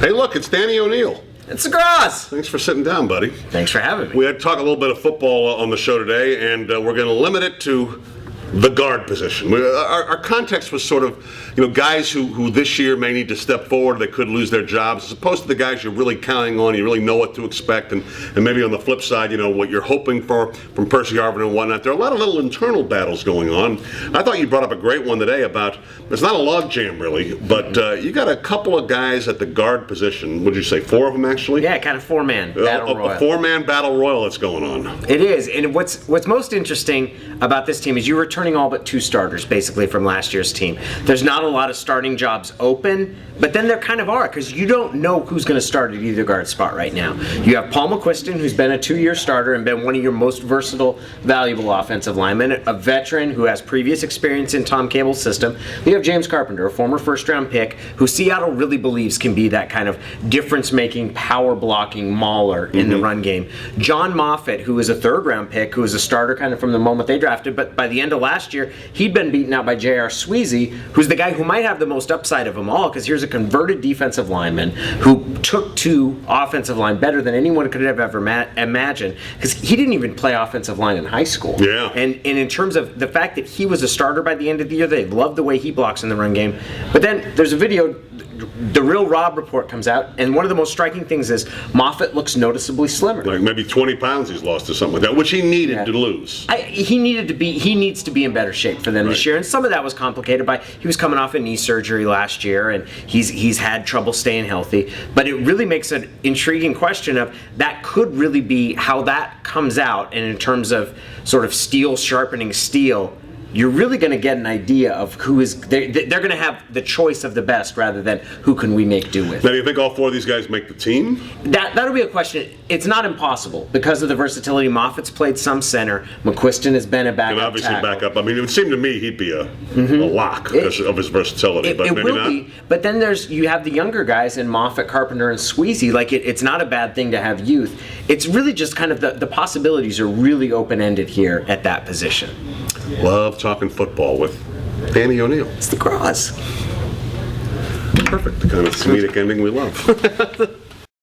Hey, look, it's Danny O'Neil. It's the Groz. Thanks for sitting down, buddy. Thanks for having me. We had to talk a little bit of football on the show today, and we're going to limit it to the guard position. Our context was sort of, guys who this year may need to step forward, they could lose their jobs, as opposed to the guys you're really counting on, you really know what to expect, and maybe on the flip side, what you're hoping for from Percy Harvin and whatnot. There are a lot of little internal battles going on. I thought you brought up a great one today about, it's not a log jam really, but you got a couple of guys at the guard position. Would you say 4 of them actually? Yeah, kind of 4-man battle royal. A 4-man battle royal that's going on. It is, and what's most interesting about this team is you're returning all but 2 starters basically from last year's team. There's not a lot of starting jobs open, but then there kind of are, because you don't know who's going to start at either guard spot right now. You have Paul McQuiston, who's been a 2-year starter and been one of your most versatile, valuable offensive linemen, a veteran who has previous experience in Tom Cable's system. You have James Carpenter, a former first-round pick, who Seattle really believes can be that kind of difference-making, power-blocking mauler in the run game. John Moffitt, who is a 3rd-round pick, who was a starter kind of from the moment they drafted, but by the end of last year, he'd been beaten out by J.R. Sweezy, who's the guy who might have the most upside of them all, because here's a converted defensive lineman who took to offensive line better than anyone could have ever imagined, because he didn't even play offensive line in high school. Yeah. And in terms of the fact that he was a starter by the end of the year, they love the way he blocks in the run game. But then there's a video, the Real Rob report comes out, and one of the most striking things is Moffitt looks noticeably slimmer. Like maybe 20 pounds he's lost or something like that, which he needed to lose. He needs to be in better shape for them this year, and some of that was complicated by he was coming off a knee surgery last year, and he's had trouble staying healthy. But it really makes an intriguing question of that could really be how that comes out, and in terms of sort of steel sharpening steel, you're really going to get an idea of who is, they're going to have the choice of the best rather than who can we make do with. Now, do you think all 4 of these guys make the team? That'll be a question. It's not impossible because of the versatility. Moffitt's played some center. McQuiston has been a backup. And obviously tackle. backup. I mean, it would seem to me he'd be a lock because of his versatility, but maybe not. Be, but then you have the younger guys in Moffitt, Carpenter, and Sweezy. Like it's not a bad thing to have youth. It's really just kind of the possibilities are really open-ended here at that position. Love talking football with Danny O'Neil. It's the Groz. Perfect. The kind of comedic ending we love.